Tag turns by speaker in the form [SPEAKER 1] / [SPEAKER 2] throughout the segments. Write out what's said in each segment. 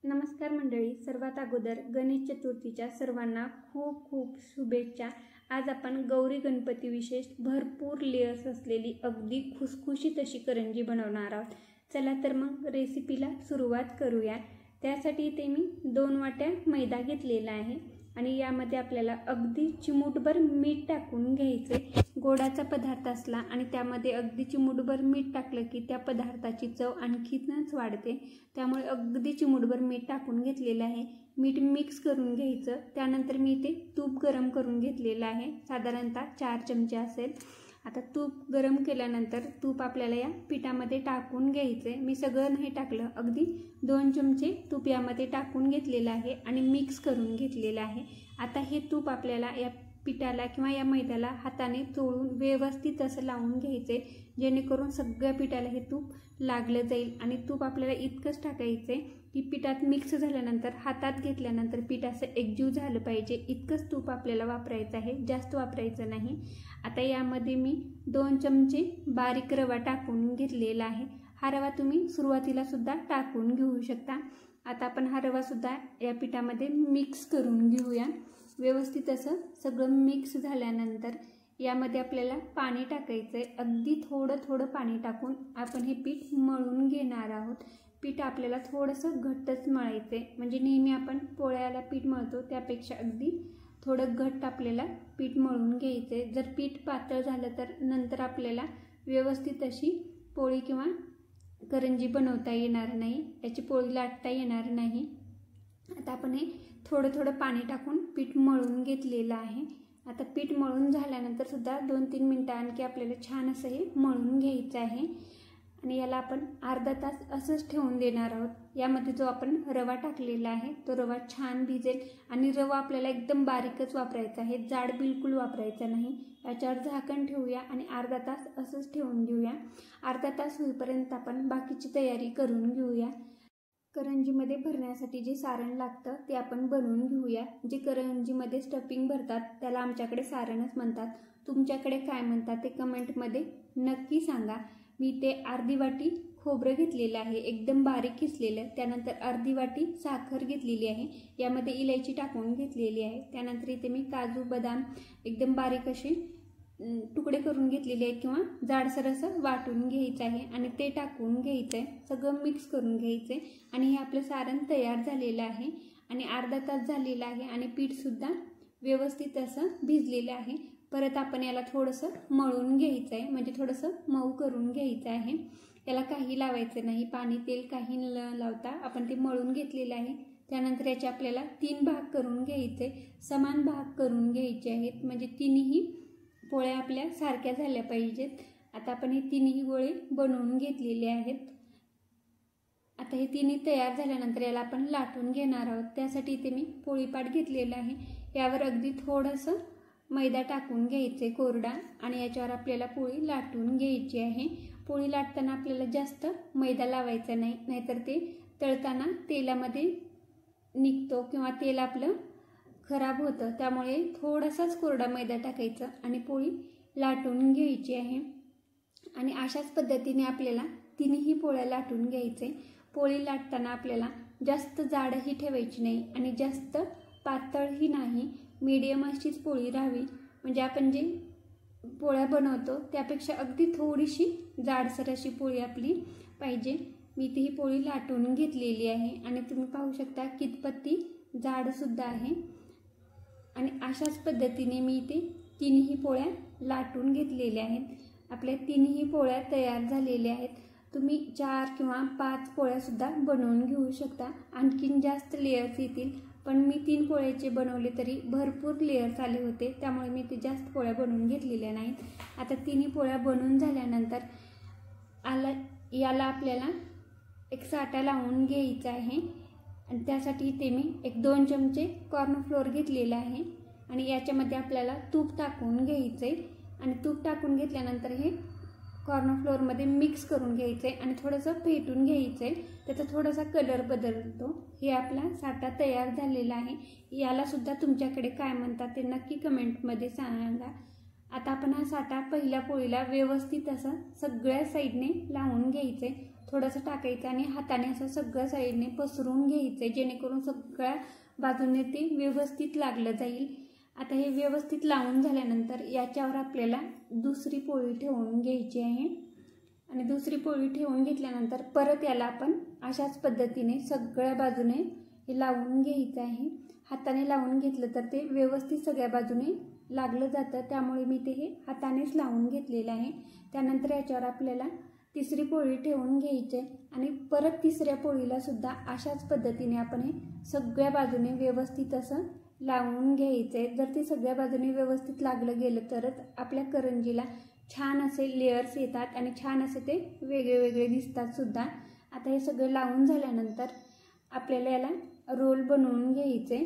[SPEAKER 1] नमस्कार मंडळी, सर्वात अगोदर गणेश चतुर्थीच्या सर्वांना खूप खूप शुभेच्छा। आज आपण गौरी गणपती विशेष भरपूर लेयर्स असलेली अगदी खुसखुशीत अशी करंजी बनवणार आहोत। चला तर मग रेसिपीला सुरुवात करूया। त्यासाठी इथे मी 2 वाट्या मैदा घेतलेला आहे आणि यामध्ये आपल्याला अगदी चिमूटभर मीठ टाकून घ्यायचे। गोडाचा पदार्थ असला आणि त्यामध्ये अगदी चिमूटभर मीठ टाकलं की त्या पदार्थाची चव आणखीनच वाढते। त्यामुळे अगदी चिमूटभर मीठ टाकून घेतलेलं आहे। मीठ मिक्स करून घ्यायचं। त्यानंतर मी इथे तूप गरम करून घेतलेलं आहे, साधारणतः 4 चमचे असेल। आता तूप गरम केल्यानंतर तूप आपल्याला या पिठामध्ये टाकून घ्यायचे। मी सगळं नाही टाकलं, अगदी 2 चमचे तूप यामध्ये टाकून घेतलेलं आहे आणि मिक्स करून घेतलेलं आहे। आता हे तूप आपल्याला या पिठाला किंवा या मैद्याला हाताने चोळून व्यवस्थित असं लावून घ्यायचे, जेणेकरून सगळ्या पिठाला हे तूप लागलं जाईल। आणि तूप आपल्याला इतकंच टाकायचे की पिठात मिक्स झाल्यानंतर हातात घेतल्यानंतर पीठ असं एकजीव झालं पाहिजे, इतकंच तूप आपल्याला वापरायचं आहे, जास्त वापरायचं नाही। आता यामध्ये मी 2 चमचे बारीक रवा टाकून घेतलेला आहे। हा रवा तुम्ही सुरुवातीला सुद्धा टाकून घेऊ शकता। आता आपण हा रवा सुद्धा या पिठामध्ये मिक्स करून घेऊया। व्यवस्थित असं सगळं मिक्स झाल्यानंतर यामध्ये आपल्याला पाणी टाकायचं आहे। अगदी थोडं पाणी टाकून आपण हे पीठ मळून घेणार आहोत। पीठ आपल्याला थोडंसं घट्टच मळायचं आहे, म्हणजे नेहमी आपण पोळ्याला पीठ मळतो त्यापेक्षा अगदी थोडं घट्ट आपल्याला पीठ मळून घ्यायचं आहे। जर पीठ पातळ झालं तर नंतर आपल्याला व्यवस्थित अशी पोळी किंवा करंजी बनवता येणार नाही, याची पोळी लाटता येणार नाही। आता आपण हे थोडं पाणी टाकून पीठ मळून घेतलेलं आहे। आता पीठ मळून झाल्यानंतर सुद्धा 2-3 मिनिटं आणखी आपल्याला छान असं हे मळून घ्यायचं आहे आणि याला आपण अर्धा तास असंच ठेवून देणार आहोत। यामध्ये जो आपण रवा टाकलेला आहे तो रवा छान भिजेल आणि रवा आपल्याला एकदम बारीकच वापरायचा आहे, जाड बिलकुल वापरायचा नाही। याच्यावर झाकण ठेवूया आणि अर्धा तास असंच ठेवून देऊया। अर्धा तास होईपर्यंत आपण बाकीची तयारी करून घेऊया। करंजीमध्ये भरण्यासाठी जे सारण लागतं ते आपण बनवून घेऊया। जे करंजीमध्ये स्टफिंग भरतात त्याला आमच्याकडे सारणच म्हणतात, तुमच्याकडे काय म्हणतात ते कमेंटमध्ये नक्की सांगा। मी ते अर्धी वाटी खोबरं घेतलेलं आहे, एकदम बारीक किसलेलं। त्यानंतर अर्धी वाटी साखर घेतलेली आहे, यामध्ये इलायची टाकून घेतलेली आहे। त्यानंतर इथे मी काजू बदाम एकदम बारीक असे तुकडे करून घेतलेले आहेत किंवा जाडसर असं वाटून घ्यायचं आहे आणि ते टाकून घ्यायचं आहे। सगळं मिक्स करून घ्यायचं आहे आणि हे आपलं सारण तयार झालेलं आहे आणि अर्धा तास झालेला आहे आणि पीठसुद्धा व्यवस्थित असं भिजलेलं आहे। परत आपण याला थोडंसं मळून घ्यायचं आहे, म्हणजे थोडंसं मऊ करून घ्यायचं आहे। याला काही लावायचं नाही, पाणी तेल काही न लावता आपण ते मळून घेतलेलं आहे। त्यानंतर याचे आपल्याला 3 भाग करून घ्यायचे, समान भाग करून घ्यायचे आहेत, म्हणजे तिन्ही पोळ्या आपल्या सारख्या झाल्या पाहिजेत। आता आपण हे तिन्ही गोळे बनवून घेतलेले आहेत। आता हे तिन्ही तयार झाल्यानंतर याला आपण लाटून घेणार आहोत। त्यासाठी इथे मी पोळीपाट घेतलेला आहे, यावर अगदी थोडंसं मैदा टाकून घ्यायचे कोरडा आणि याच्यावर आपल्याला पोळी लाटून घ्यायची आहे। पोळी लाटताना आपल्याला जास्त मैदा लावायचा नाही, नाहीतर ते तळताना तेलामध्ये निघतो किंवा तेल आपलं खराब होतं। त्यामुळे थोडासाच कोरडा मैदा टाकायचा आणि पोळी लाटून घ्यायची आहे आणि अशाच पद्धतीने आपल्याला तिन्ही पोळ्या लाटून घ्यायचे। पोळी लाटताना आपल्याला जास्त जाडही ठेवायची नाही आणि जास्त पातळही नाही, मीडियम अशीच पोळी राहावी, म्हणजे आपण जे पोळ्या बनवतो त्यापेक्षा अगदी थोडीशी जाडसर अशी पोळी आपली पाहिजे। मी इथे ही पोळी लाटून घेतलेली आहे आणि तुम्ही पाहू शकता कितपत ती जाडसुद्धा आहे आणि अशाच पद्धतीने मी इथे तिन्ही पोळ्या लाटून घेतलेल्या आहेत। आपल्या तिन्ही पोळ्या तयार झालेल्या आहेत। तुम्ही 4 किंवा 5 पोळ्यासुद्धा बनवून घेऊ शकता, आणखीन जास्त लेयर्स येतील, पण मी 3 पोळ्याचे बनवले तरी भरपूर लेयर्स आले होते, त्यामुळे मी ते जास्त पोळ्या बनवून घेतलेल्या नाहीत। आता तिन्ही पोळ्या बनवून झाल्यानंतर याला आपल्याला एक साठा लावून घ्यायचा आहे आणि त्यासाठी इथे मी 1-2 चमचे कॉर्नफ्लोअर घेतलेला आहे आणि याच्यामध्ये आपल्याला तूप टाकून घ्यायचं आहे आणि तूप टाकून घेतल्यानंतर हे कॉर्नफ्लोअरमध्ये मिक्स करून घ्यायचं आहे आणि थोडंसं फेटून घ्यायचं आहे, त्याचा थोडासा कलर बदलतो। हे आपला साठा तयार झालेला आहे। याला सुद्धा तुमच्याकडे काय म्हणतात ते नक्की कमेंटमध्ये सांगा। आता आपण हा साठा पहिल्या पोळीला व्यवस्थित असं सगळ्या साईडने लावून घ्यायचं आहे। थोडंसं टाकायचं आणि हाताने असं सगळ्या साईडने पसरून घ्यायचं जेणेकरून सगळ्या बाजूने ते व्यवस्थित लागलं जाईल। आता हे व्यवस्थित लावून झाल्यानंतर याच्यावर आपल्याला दुसरी पोळी ठेवून घ्यायची आहे आणि दुसरी पोळी ठेवून घेतल्यानंतर परत याला आपण अशाच पद्धतीने सगळ्या बाजूने हे लावून घ्यायचं आहे। हाताने लावून घेतलं तर ते व्यवस्थित सगळ्या बाजूने लागलं जातं, त्यामुळे मी ते हे हातानेच लावून घेतलेलं आहे। त्यानंतर याच्यावर आपल्याला तिसरी पोळी ठेवून घ्यायची आणि परत तिसऱ्या पोळीला सुद्धा अशाच पद्धतीने आपण हे सगळ्या बाजूने व्यवस्थित असं लावून घ्यायचं आहे। जर ते सगळ्या बाजूने व्यवस्थित लागलं गेलं तरच आपल्या करंजीला छान असे लेयर्स येतात आणि छान असे ते वेगळे वेगळे दिसतात सुद्धा। आता हे सगळं लावून झाल्यानंतर आपल्याला याला रोल बनवून घ्यायचे।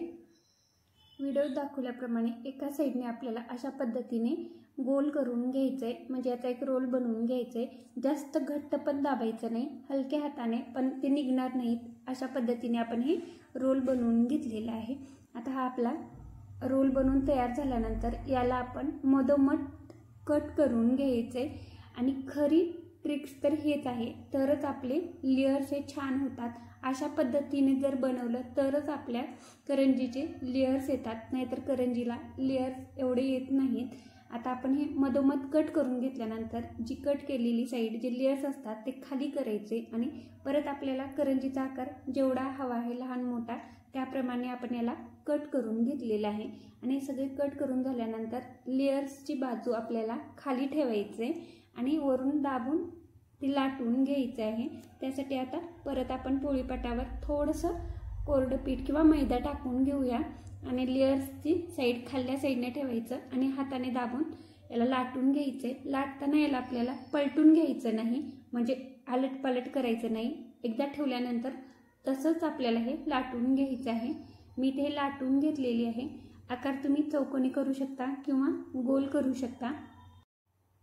[SPEAKER 1] व्हिडिओ दाखवल्याप्रमाणे एका साईडने आपल्याला अशा पद्धतीने गोल करून घ्यायचं आहे, म्हणजे याचा एक रोल बनवून घ्यायचं आहे। जास्त घट्ट पण दाबायचं नाही, हलक्या हाताने, पण ते निघणार नाहीत अशा पद्धतीने आपण हे रोल बनवून घेतलेला आहे। आता हा आपला रोल बनवून तयार झाल्यानंतर याला आपण मधोमध कट करून घ्यायचे आणि खरी ट्रिक्स तर हेच आहे, तरच आपले लेयर्स हे छान होतात। अशा पद्धतीने जर बनवलं तरच आपल्या करंजीचे लेयर्स येतात, नाहीतर करंजीला लेयर्स एवढे येत नाहीत। आता आपण हे मधोमध कट करून घेतल्यानंतर जी कट केलेली साईड जे लेयर्स असतात ते खाली करायचे आणि परत आपल्याला करंजीचा आकार जेवढा हवा आहे लहान मोठा त्याप्रमाणे आपण याला कट करून घेतलेला आहे। आणि सगळे कट करून झाल्यानंतर लेयर्सची बाजू आपल्याला खाली ठेवायचे आणि वरून दाबून ती लाटून घ्यायचं आहे। त्यासाठी आता परत आपण पोळीपाटावर थोडंसं कोरडं पीठ किंवा मैदा टाकून घेऊया आणि लेयर्सची साईड खाल्ल्या साईडने ठेवायचं आणि हाताने दाबून याला लाटून घ्यायचे। लाटताना याला आपल्याला पलटून घ्यायचं नाही, म्हणजे आलटपालट करायचं नाही। एकदा ठेवल्यानंतर तसंच आपल्याला हे लाटून घ्यायचं आहे। मी ते लाटून घेतलेली आहे। आकार तुम्ही चौकोनी करू शकता किंवा गोल करू शकता।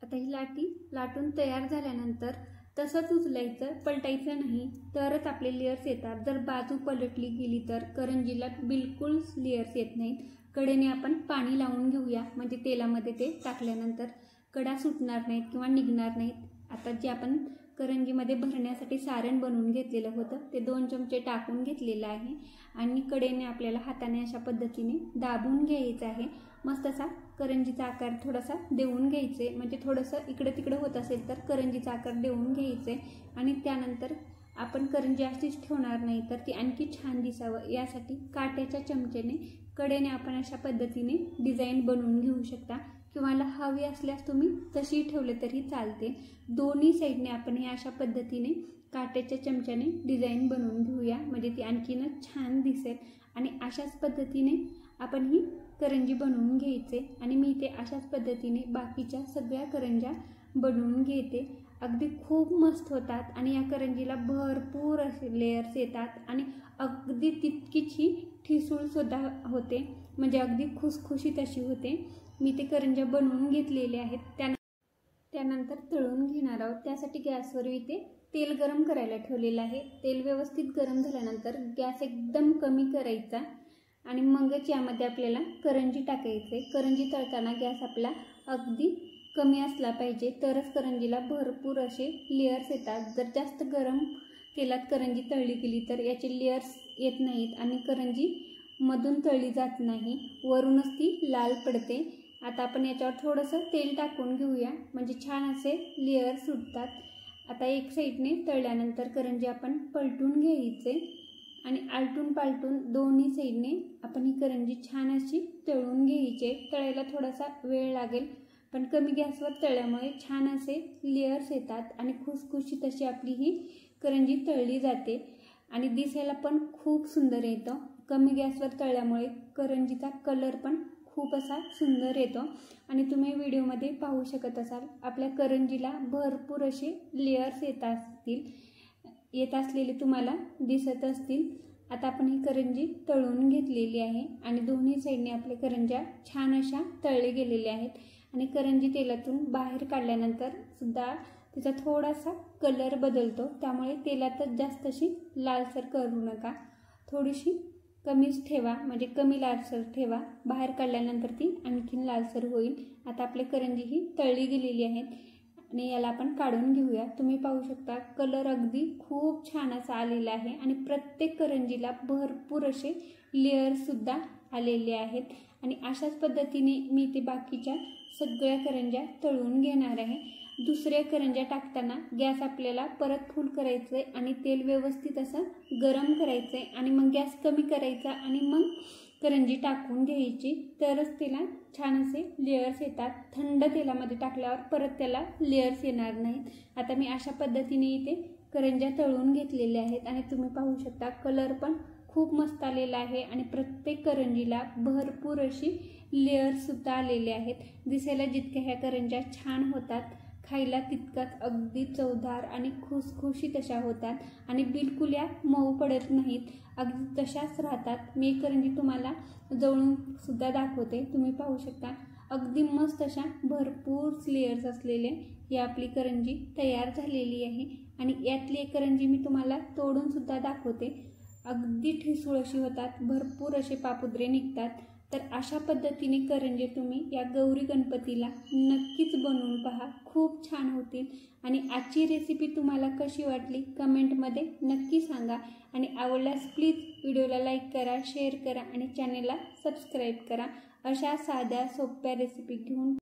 [SPEAKER 1] आता ही लाटी लाटून तयार झाल्यानंतर तसंच उचलायचं, पलटायचं नाही, तरच आपले लेयर्स येतात। जर बाजू पलटली गेली तर करंजीला बिलकुल लेयर्स येत नाहीत। कडेने आपण पाणी लावून घेऊया, म्हणजे तेलामध्ये ते टाकल्यानंतर कडा सुटणार नाहीत किंवा निघणार नाहीत। आता जे आपण करंजीमध्ये भरण्यासाठी सारण बनवून घेतलेलं होतं ते 2 चमचे टाकून घेतलेलं आहे आणि कडेने आपल्याला हाताने अशा पद्धतीने दाबून घ्यायचं आहे। मस्त असा करंजीचा आकार थोडासा देऊन घ्यायचे, म्हणजे थोडंसं इकडे तिकडे होत असेल तर करंजीचा आकार देऊन घ्यायचे आणि त्यानंतर आपण करंजी अशीच ठेवणार नाही तर ती आणखी छान दिसावं यासाठी काट्याच्या चमचेने कडेने आपण अशा पद्धतीने डिझाईन बनवून घेऊ शकता किंवा हवी असल्यास तुम्ही तशी ठेवले तरी चालते। दोन्ही साईडने आपण हे अशा पद्धतीने काट्याच्या चमच्याने डिझाईन बनवून घेऊया, म्हणजे ती आणखीनच छान दिसेल। आणि अशाच पद्धतीने आपण ही करंजी बनवून घ्यायचे आणि मी ते अशाच पद्धतीने बाकीच्या सगळ्या करंज्या बनवून घेते। अगदी खूप मस्त होतात आणि या करंजीला भरपूर असे लेयर्स येतात आणि अगदी तितकीच ही ठिसूळसुद्धा होते, म्हणजे अगदी खुसखुशीत अशी होते। मी ते करंज्या बनवून घेतलेले आहेत, त्यानंतर तळून घेणार आहोत। त्यासाठी गॅसवर इथे तेल गरम करायला ठेवलेलं आहे। तेल व्यवस्थित गरम झाल्यानंतर गॅस एकदम कमी करायचा आणि मगच यामध्ये आपल्याला करंजी टाकायचे। करंजी तळताना गॅस आपला अगदी कमी असला पाहिजे, तरच करंजीला भरपूर असे लेयर्स येतात। जर जास्त गरम तेलात करंजी तळली गेली तर याचे लेयर्स येत नाहीत आणि करंजी मधून तळली जात नाही, वरूनच ती लाल पडते। आता आपण याच्यावर थोडंसं तेल टाकून घेऊया, म्हणजे छान असे लेयर सुटतात। आता एक साईडने तळल्यानंतर करंजी आपण पलटून घ्यायचे आणि आलटून पालटून दोन्ही साईडने आपण ही करंजी छान अशी तळून घ्यायची। तळायला थोडासा वेळ लागेल, पण कमी गॅसवर तळल्यामुळे छान असे लेयर्स येतात आणि खुसखुशीत अशी आपली ही करंजी तळली जाते आणि दिसायला पण खूप सुंदर येतं। कमी गॅसवर तळल्यामुळे करंजीचा कलर पण खूप असा सुंदर येतो आणि तुम्ही व्हिडिओमध्ये पाहू शकत असाल आपल्या करंजीला भरपूर असे लेयर्स येत असलेले तुम्हाला दिसत असतील। आता आपण ही करंजी तळून घेतलेली आहे आणि दोन्ही साईडने आपले करंज्या छान अशा तळले गेलेले आहेत आणि करंजी तेलातून बाहेर काढल्यानंतर सुद्धा तिचा थोडासा कलर बदलतो, त्यामुळे तेलातच जास्त अशी लालसर करू नका, थोडीशी कमीच ठेवा, म्हणजे कमी लालसर ठेवा। बाहेर काढल्यानंतर ती आणखीन लालसर होईल। आता आपली करंजी ही तळली गेलेली आहेत आणि याला आपण काढून घेऊया। तुम्ही पाहू शकता कलर अगदी खूप छान असा आलेला आहे आणि प्रत्येक करंजीला भरपूर असे लेअरसुद्धा आलेले आहेत आणि अशाच पद्धतीने मी ते बाकीच्या सगळ्या करंज्या तळून घेणार आहे। दुसऱ्या करंज्या टाकताना गॅस आपल्याला परत फुल करायचं आहे आणि तेल व्यवस्थित असं गरम करायचं आहे आणि मग गॅस कमी करायचा आणि मग करंजी टाकून घ्यायची, तरच त्याला छान असे लेयर्स येतात। थंड तेलामध्ये टाकल्यावर परत त्याला लेयर्स येणार नाहीत। आता मी अशा पद्धतीने इथे करंज्या तळून घेतलेल्या आहेत आणि तुम्ही पाहू शकता कलर पण खूप मस्त आलेला आहे आणि प्रत्येक करंजीला भरपूर अशी लेयर्ससुद्धा आलेले आहेत। दिसायला जितक्या ह्या करंज्या छान होतात, खायला तितकाच अगदी चवदार आणि खुसखुशीत अशा होतात आणि बिलकुल या मऊ पडत नाहीत, अगदी तशाच राहतात। मी करंजी तुम्हाला जवळून सुद्धा दाखवते। तुम्ही पाहू शकता अगदी मस्त अशा भरपूर लेयर्स असलेले ही आपली करंजी तयार झालेली आहे आणि यातली एक करंजी मी तुम्हाला तोडून सुद्धा दाखवते। अगदी ठिसूळ अशी होतात, भरपूर असे पापुद्रे निघतात। तर अशा पद्धतीने करंजे तुम्ही या गौरी गणपतीला नक्कीच बनवून पहा, खूप छान होतील। आणि आजची रेसिपी तुम्हाला कशी वाटली कमेंटमध्ये नक्की सांगा आणि आवडल्यास प्लीज व्हिडिओला लाईक करा, शेअर करा आणि चॅनेलला सबस्क्राईब करा। अशा साध्या सोप्या रेसिपी घेऊन